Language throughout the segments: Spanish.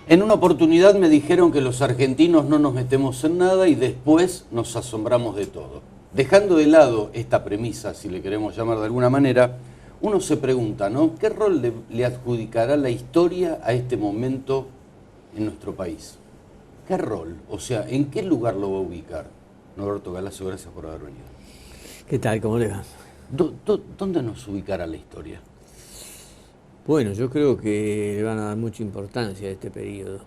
En una oportunidad me dijeron que los argentinos no nos metemos en nada y después nos asombramos de todo. Dejando de lado esta premisa, si le queremos llamar de alguna manera, uno se pregunta, ¿no? ¿Qué rol le adjudicará la historia a este momento en nuestro país? ¿Qué rol? O sea, ¿en qué lugar lo va a ubicar? Norberto Galacio, gracias por haber venido. ¿Qué tal? ¿Cómo le va? ¿Dónde nos ubicará la historia? Bueno, yo creo que le van a dar mucha importancia a este periodo,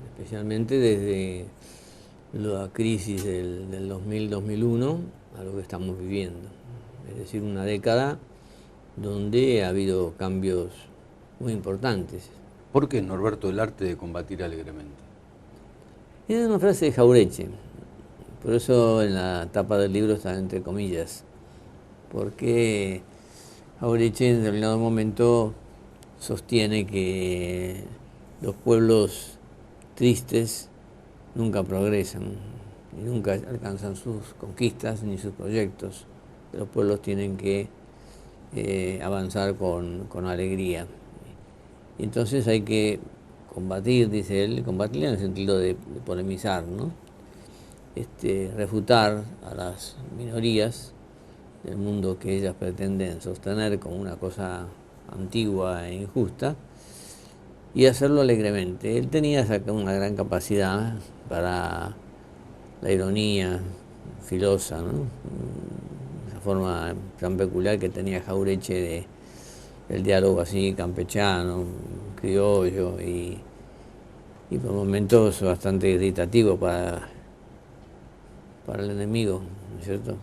especialmente desde la crisis del 2000-2001 a lo que estamos viviendo. Es decir, una década donde ha habido cambios muy importantes. ¿Por qué, Norberto, el arte de combatir alegremente? Es una frase de Jauretche, por eso en la tapa del libro está entre comillas, porque Jauretche en determinado momento sostiene que los pueblos tristes nunca progresan y nunca alcanzan sus conquistas ni sus proyectos. Los pueblos tienen que avanzar con alegría. Y entonces hay que combatir, dice él, combatir en el sentido de polemizar, ¿no? Refutar a las minorías del mundo que ellas pretenden sostener como una cosa antigua e injusta, y hacerlo alegremente. Él tenía una gran capacidad para la ironía filosa, ¿no? Esa forma tan peculiar que tenía Jauretche del diálogo así campechano, criollo y por momentos bastante irritativo para el enemigo, ¿no es cierto?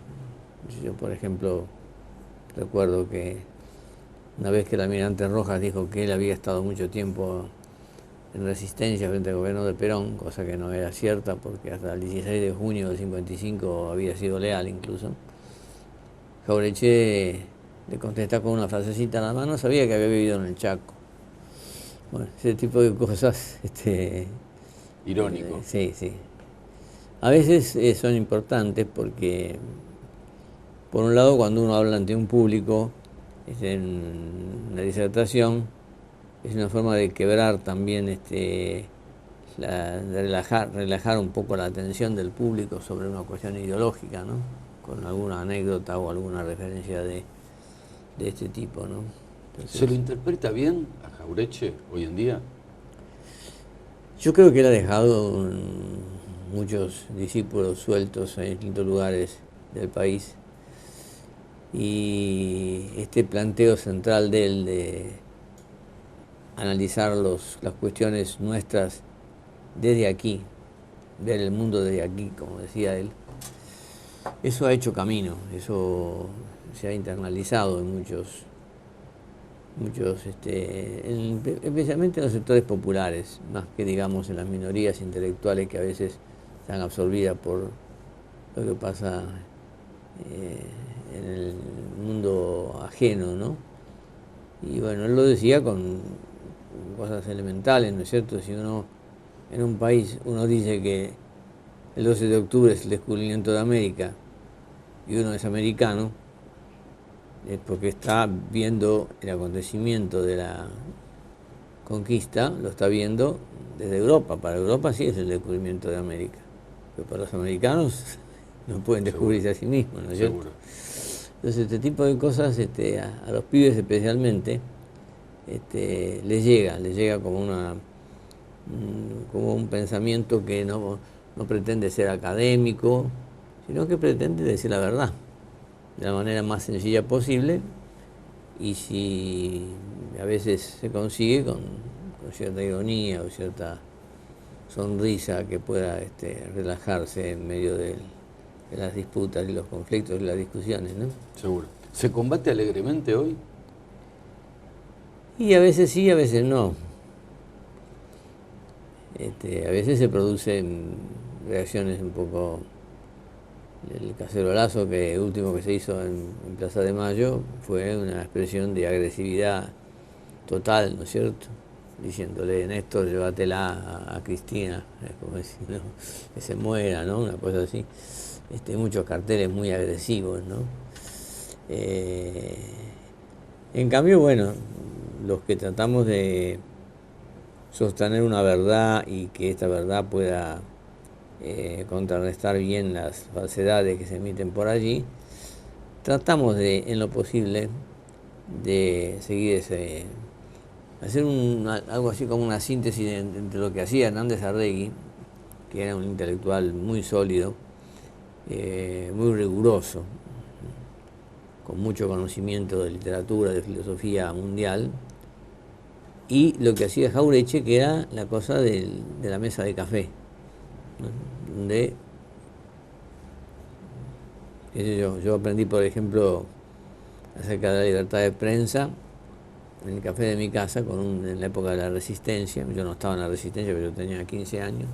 Yo, por ejemplo, recuerdo que una vez que el almirante Rojas dijo que él había estado mucho tiempo en resistencia frente al gobierno de Perón, cosa que no era cierta porque hasta el 16 de junio del 55 había sido leal incluso, Jauretche le contesta con una frasecita nada más, no sabía que había vivido en el Chaco. Bueno, ese tipo de cosas... Irónico. Sí, sí. A veces son importantes porque, por un lado, cuando uno habla ante un público, en una disertación, es una forma de quebrar también, de relajar un poco la atención del público sobre una cuestión ideológica, ¿no? Con alguna anécdota o alguna referencia de este tipo, ¿no? Entonces, ¿se lo interpreta bien a Jauretche hoy en día? yo creo que él ha dejado muchos discípulos sueltos en distintos lugares del país, y este planteo central de él de analizar las cuestiones nuestras desde aquí, ver el mundo desde aquí, como decía él, eso ha hecho camino, eso se ha internalizado en muchos especialmente en los sectores populares, más que digamos en las minorías intelectuales que a veces están absorbidas por lo que pasa en el mundo ajeno, ¿no? Y bueno, él lo decía con cosas elementales, ¿no es cierto? Si uno en un país uno dice que el 12 de octubre es el descubrimiento de América y uno es americano, es porque está viendo el acontecimiento de la conquista, lo está viendo desde Europa. Para Europa sí es el descubrimiento de América, pero para los americanos no pueden descubrirse a sí mismos, ¿no es cierto? Seguro. Entonces este tipo de cosas a los pibes especialmente les llega como un pensamiento que no pretende ser académico, sino que pretende decir la verdad de la manera más sencilla posible, y si a veces se consigue con cierta ironía o cierta sonrisa que pueda relajarse en medio de las disputas y los conflictos y las discusiones, ¿no? Seguro. ¿Se combate alegremente hoy? Y a veces sí, a veces no. A veces se producen reacciones un poco. El cacerolazo último que se hizo en Plaza de Mayo fue una expresión de agresividad total, ¿no es cierto? Diciéndole, Néstor, llévatela a Cristina, como diciendo que se muera, ¿no? Una cosa así. Muchos carteles muy agresivos, ¿no? En cambio, bueno, los que tratamos de sostener una verdad y que esta verdad pueda contrarrestar bien las falsedades que se emiten por allí, tratamos de, en lo posible, de seguir hacer algo así como una síntesis entre lo que hacía Hernández Arregui, que era un intelectual muy sólido, muy riguroso, con mucho conocimiento de literatura, de filosofía mundial, y lo que hacía Jauretche, que era la cosa de la mesa de café, ¿no? Donde, qué sé yo aprendí, por ejemplo, acerca de la libertad de prensa en el café de mi casa, en la época de la Resistencia. Yo no estaba en la Resistencia, pero yo tenía 15 años.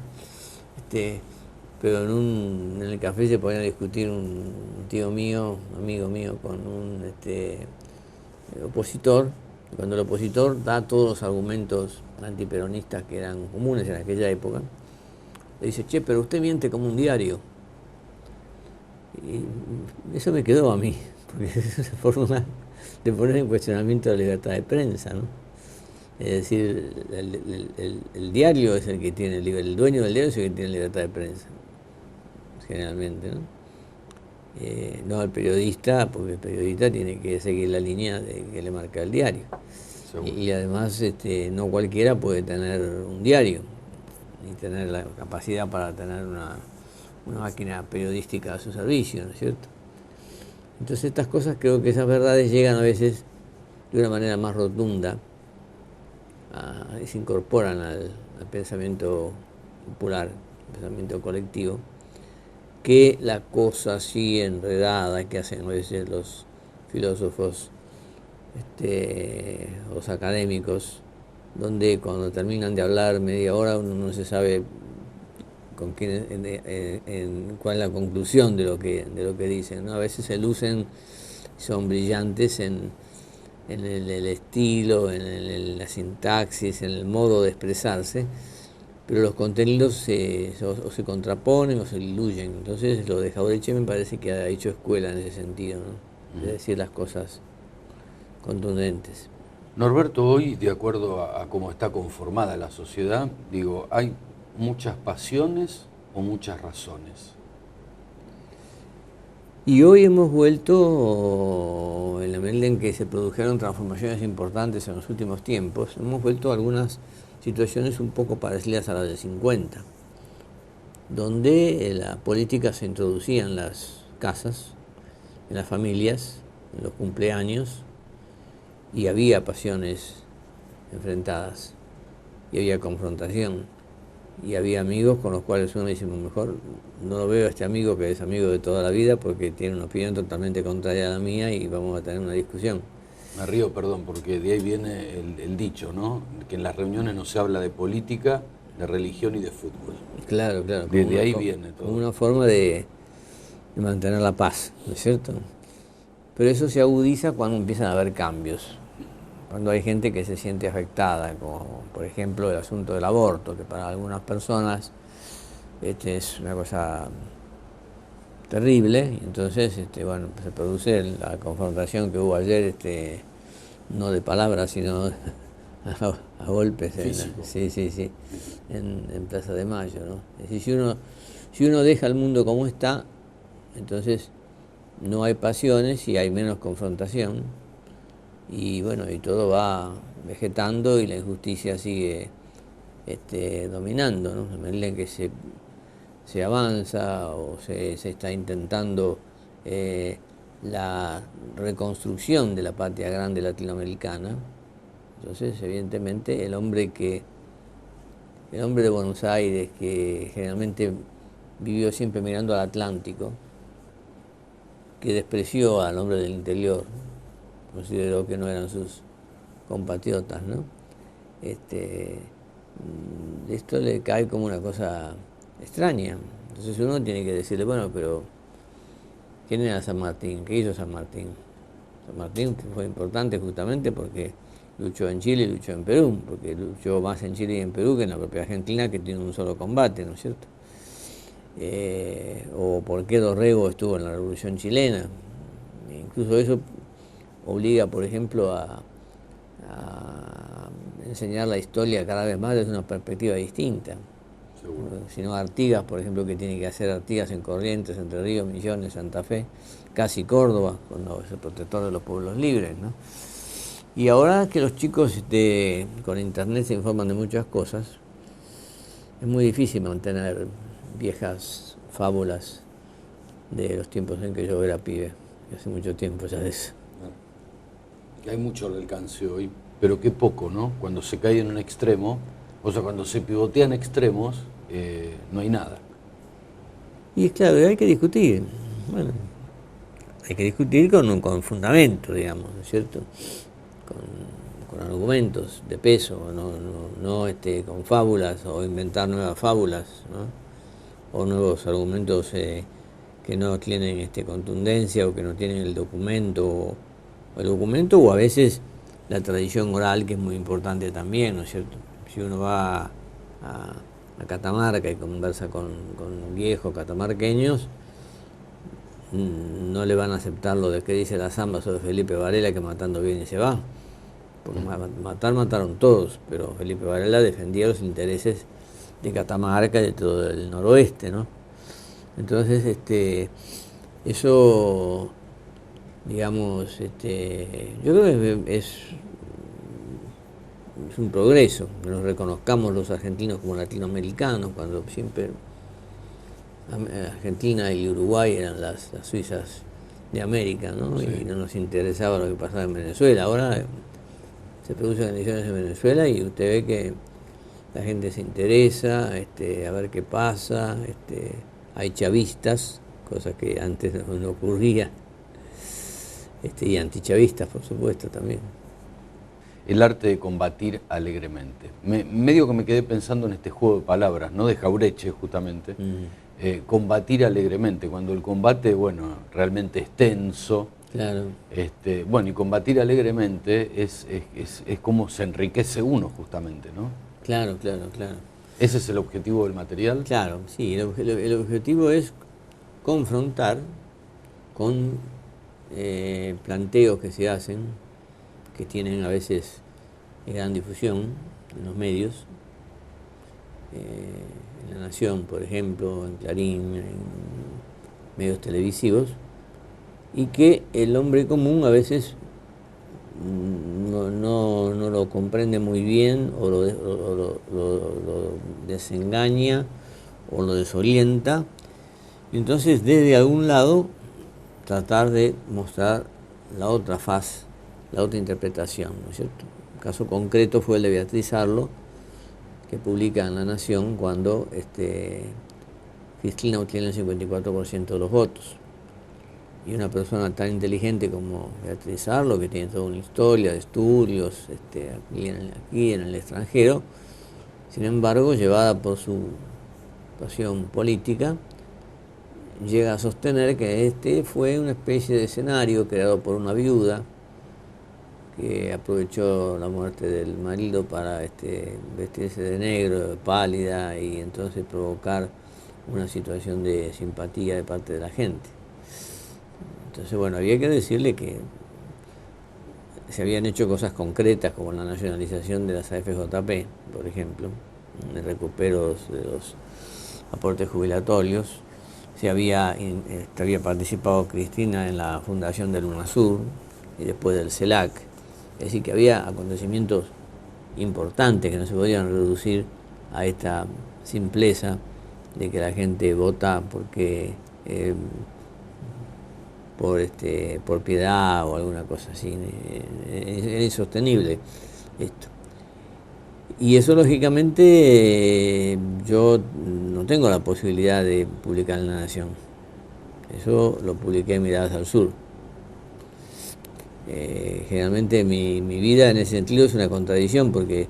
Pero en el café se ponía a discutir un tío mío, amigo mío, con un opositor. Y cuando el opositor da todos los argumentos antiperonistas que eran comunes en aquella época, le dice: che, pero usted miente como un diario. Y eso me quedó a mí, porque es una forma de poner en cuestionamiento la libertad de prensa, ¿no? Es decir, el diario es el que tiene, el dueño del diario es el que tiene libertad de prensa, generalmente, ¿no? No el periodista, porque el periodista tiene que seguir la línea que le marca el diario. Y además no cualquiera puede tener un diario, ni tener la capacidad para tener una máquina periodística a su servicio, ¿no es cierto? Entonces estas cosas, creo que esas verdades llegan a veces de una manera más rotunda, y se incorporan al pensamiento popular, al pensamiento colectivo, que la cosa así enredada que hacen a veces los filósofos, los académicos, donde cuando terminan de hablar media hora uno no se sabe con quién, cuál es la conclusión de lo que dicen, ¿no? A veces se lucen, son brillantes en el estilo, en la sintaxis, en el modo de expresarse, pero los contenidos o se contraponen o se diluyen. Entonces lo de Jauretche me parece que ha hecho escuela en ese sentido, ¿no? De decir las cosas contundentes. Norberto, hoy, de acuerdo a cómo está conformada la sociedad, digo, ¿hay muchas pasiones o muchas razones? Y hoy hemos vuelto, en la medida en que se produjeron transformaciones importantes en los últimos tiempos, hemos vuelto a algunas situaciones un poco parecidas a las del 50, donde la política se introducía en las casas, en las familias, en los cumpleaños, y había pasiones enfrentadas, y había confrontación, y había amigos con los cuales uno dice: mejor no lo veo a este amigo, que es amigo de toda la vida, porque tiene una opinión totalmente contraria a la mía y vamos a tener una discusión. Me río, perdón, porque de ahí viene el dicho, ¿no? Que en las reuniones no se habla de política, de religión y de fútbol. Claro, claro. Desde ahí viene todo. Como una forma de mantener la paz, ¿no es cierto? Pero eso se agudiza cuando empiezan a haber cambios, cuando hay gente que se siente afectada, como por ejemplo el asunto del aborto, que para algunas personas es una cosa terrible, y entonces bueno, se produce la confrontación que hubo ayer, no de palabras, sino a golpes, en Plaza de Mayo, ¿no? Es decir, si uno deja el mundo como está, entonces no hay pasiones y hay menos confrontación, y bueno, y todo va vegetando y la injusticia sigue dominando, ¿no? En la medida en que se avanza o se está intentando la reconstrucción de la patria grande latinoamericana, entonces evidentemente el hombre de Buenos Aires, que generalmente vivió siempre mirando al Atlántico, que despreció al hombre del interior, consideró que no eran sus compatriotas, ¿no? Esto le cae como una cosa extraña. Entonces uno tiene que decirle: bueno, pero ¿quién era San Martín? ¿Qué hizo San Martín? San Martín fue importante justamente porque luchó en Chile y luchó en Perú, porque luchó más en Chile y en Perú que en la propia Argentina, que tiene un solo combate, ¿no es cierto? O por qué Dorrego estuvo en la Revolución Chilena. Incluso eso obliga, por ejemplo, a enseñar la historia cada vez más desde una perspectiva distinta. Seguro. Si no, Artigas, por ejemplo, que tiene que hacer Artigas en Corrientes, Entre Ríos, Misiones, Santa Fe, casi Córdoba, cuando es el protector de los pueblos libres, ¿no? Y ahora que los chicos con internet se informan de muchas cosas, es muy difícil mantener viejas fábulas de los tiempos en que yo era pibe, hace mucho tiempo ya de eso. Hay mucho al alcance hoy, pero qué poco, ¿no? Cuando se cae en un extremo, o sea, cuando se pivotean extremos, no hay nada. Y es claro, hay que discutir. Bueno, hay que discutir con fundamento, digamos, ¿no es cierto? Con argumentos de peso, no con fábulas o inventar nuevas fábulas, ¿no? O nuevos argumentos que no tienen contundencia o que no tienen el documento o a veces la tradición oral, que es muy importante también, ¿no es cierto? Si uno va a Catamarca y conversa con viejos catamarqueños, no le van a aceptar lo de que dice la zamba sobre Felipe Varela, que matando viene y se va. Porque mataron todos, pero Felipe Varela defendía los intereses de Catamarca y de todo el noroeste, ¿no? Entonces, eso, digamos, yo creo que es un progreso, que nos reconozcamos los argentinos como latinoamericanos, cuando siempre Argentina y Uruguay eran las Suizas de América, ¿no? Sí. Y no nos interesaba lo que pasaba en Venezuela. Ahora se producen elecciones en Venezuela y usted ve que la gente se interesa, a ver qué pasa, hay chavistas, cosa que antes no ocurría, y antichavistas, por supuesto, también. El arte de combatir alegremente. Medio que me quedé pensando en este juego de palabras, ¿no? De Jauretche, justamente. Combatir alegremente, cuando el combate, bueno, realmente es tenso. Claro. Bueno, y combatir alegremente es como se enriquece uno, justamente, ¿no? Claro. ¿Ese es el objetivo del material? Claro, sí, el objetivo es confrontar con planteos que se hacen, que tienen a veces gran difusión en los medios, en La Nación, por ejemplo, en Clarín, en medios televisivos, y que el hombre común a veces no lo comprende muy bien o lo desengaña o lo desorienta, y entonces desde algún lado tratar de mostrar la otra faz, la otra interpretación, ¿no es cierto? El caso concreto fue el de Beatriz Arlo, que publica en La Nación cuando Cristina obtiene el 54% de los votos. Y una persona tan inteligente como Beatriz Arlo, que tiene toda una historia de estudios aquí en el extranjero, sin embargo, llevada por su pasión política, llega a sostener que fue una especie de escenario creado por una viuda que aprovechó la muerte del marido para vestirse de negro, pálida, y entonces provocar una situación de simpatía de parte de la gente. Entonces, bueno, había que decirle que se habían hecho cosas concretas como la nacionalización de las AFJP, por ejemplo, el recupero de los aportes jubilatorios. Había participado Cristina en la fundación del UNASUR y después del CELAC. Es decir, que había acontecimientos importantes que no se podían reducir a esta simpleza de que la gente vota porque por piedad o alguna cosa así. Es insostenible esto. Y eso, lógicamente, yo no tengo la posibilidad de publicar en La Nación. Eso lo publiqué en Miradas al Sur. Generalmente mi vida en ese sentido es una contradicción, porque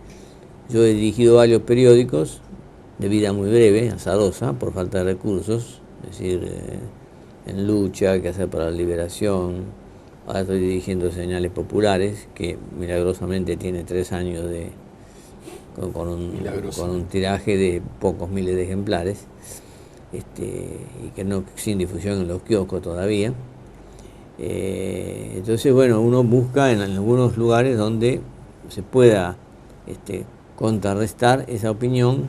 yo he dirigido varios periódicos de vida muy breve, azarosa, por falta de recursos, es decir, En Lucha, Que Hacer para la Liberación. Ahora estoy dirigiendo Señales Populares, que milagrosamente tiene 3 años con un tiraje de pocos miles de ejemplares, y que no sin difusión en los kioscos todavía. Entonces, bueno, uno busca en algunos lugares donde se pueda contrarrestar esa opinión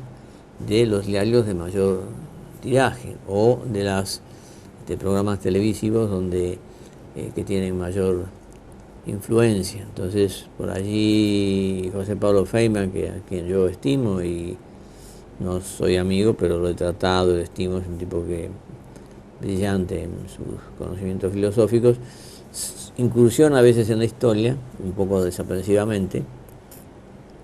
de los diarios de mayor tiraje o de los programas televisivos donde que tienen mayor influencia. Entonces, por allí José Pablo Feynman, a quien yo estimo y no soy amigo, pero lo he tratado, lo estimo, es un tipo brillante en sus conocimientos filosóficos, incursiona a veces en la historia, un poco desaprensivamente,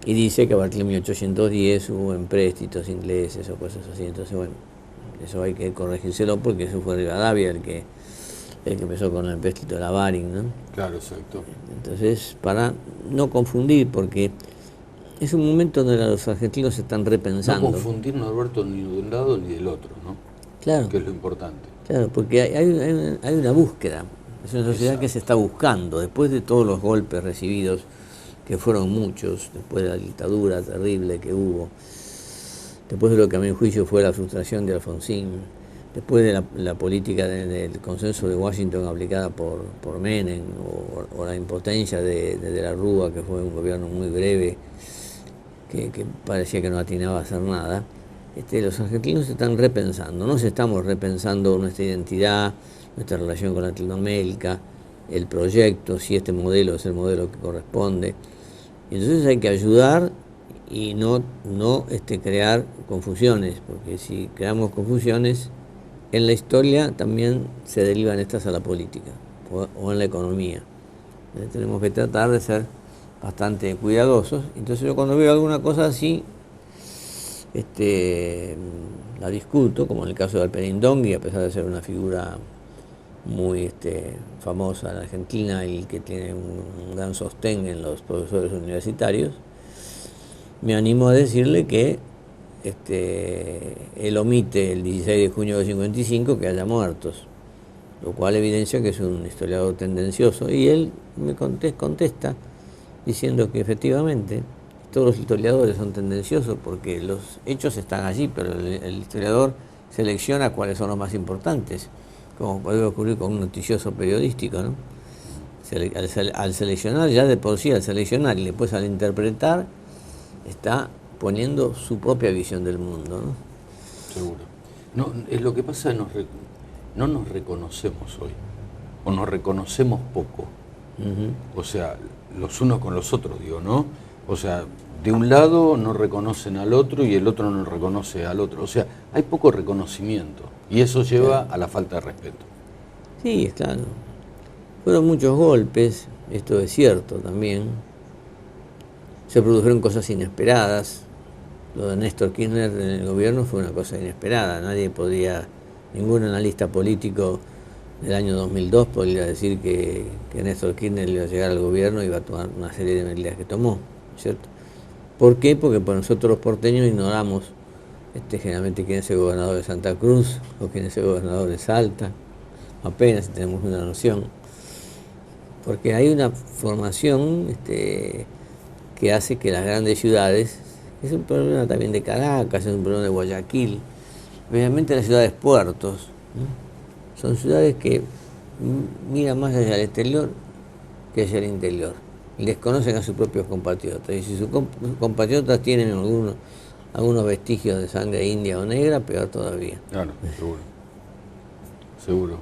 y dice que a partir de 1810 hubo empréstitos ingleses o cosas así. Entonces, bueno, eso hay que corregírselo porque eso fue Rivadavia el que empezó con el empréstito de la Baring, ¿no? Claro, exacto. Entonces, para no confundir, porque es un momento donde los argentinos se están repensando. No confundir, Norberto, ni de un lado ni del otro, ¿no? Claro. Que es lo importante. Claro, porque hay una búsqueda. Es una sociedad que se está buscando, después de todos los golpes recibidos, que fueron muchos, después de la dictadura terrible que hubo, después de lo que a mi juicio fue la frustración de Alfonsín, después de la política del consenso de Washington aplicada por Menem, o la impotencia de la Rúa, que fue un gobierno muy breve, que parecía que no atinaba a hacer nada. Los argentinos se están repensando, nos estamos repensando nuestra identidad, nuestra relación con Latinoamérica, el proyecto, si este modelo es el modelo que corresponde. Entonces hay que ayudar y no crear confusiones, porque si creamos confusiones, en la historia también se derivan estas a la política o en la economía. Entonces tenemos que tratar de ser bastante cuidadosos. Entonces yo cuando veo alguna cosa así, la discuto, como en el caso de Alperindongui, a pesar de ser una figura muy famosa en Argentina y que tiene un gran sostén en los profesores universitarios, me animo a decirle que él omite el 16 de junio de 55 que haya muertos, lo cual evidencia que es un historiador tendencioso, y él me contesta diciendo que efectivamente todos los historiadores son tendenciosos porque los hechos están allí, pero el historiador selecciona cuáles son los más importantes, como puede ocurrir con un noticioso periodístico, ¿no? Al seleccionar, ya de por sí, al seleccionar y después al interpretar, está poniendo su propia visión del mundo, ¿no? Seguro. No, es lo que pasa, no nos reconocemos hoy, o nos reconocemos poco. O sea, los unos con los otros, digo, ¿no? O sea, de un lado no reconocen al otro y el otro no reconoce al otro. O sea, hay poco reconocimiento y eso lleva a la falta de respeto. Sí, claro. Fueron muchos golpes, esto es cierto también. Se produjeron cosas inesperadas. Lo de Néstor Kirchner en el gobierno fue una cosa inesperada. Ningún analista político del año 2002 podría decir que Néstor Kirchner iba a llegar al gobierno y iba a tomar una serie de medidas que tomó, ¿cierto? ¿Por qué? Porque por nosotros los porteños ignoramos generalmente quién es el gobernador de Santa Cruz o quién es el gobernador de Salta, apenas tenemos una noción, porque hay una formación que hace que las grandes ciudades, es un problema también de Caracas, es un problema de Guayaquil, obviamente las ciudades puertos, ¿no? Son ciudades que miran más hacia el exterior que hacia el interior. Y desconocen a sus propios compatriotas. Y si sus compatriotas tienen algunos vestigios de sangre india o negra, peor todavía. Claro, seguro. Seguro.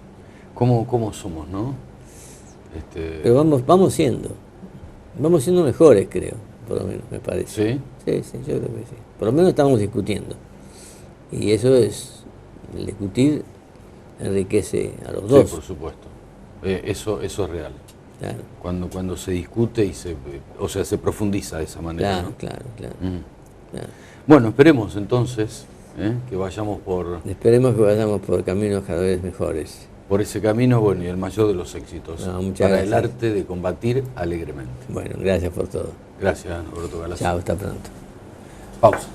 ¿Cómo somos, no? Pero vamos siendo mejores, creo, por lo menos, me parece. ¿Sí? Sí, yo creo que sí. Por lo menos estamos discutiendo. Y eso es, el discutir enriquece a los dos. Sí, por supuesto. Eso es real. Claro. Cuando se discute y se profundiza de esa manera, Claro, ¿no? claro. Claro. Bueno, esperemos entonces que vayamos Esperemos que vayamos por caminos cada vez mejores. por ese camino, bueno, y el mayor de los éxitos. Muchas para gracias. el arte de combatir alegremente. Bueno, gracias por todo. Gracias, Norberto Galassi. Chao, hasta pronto. Pausa.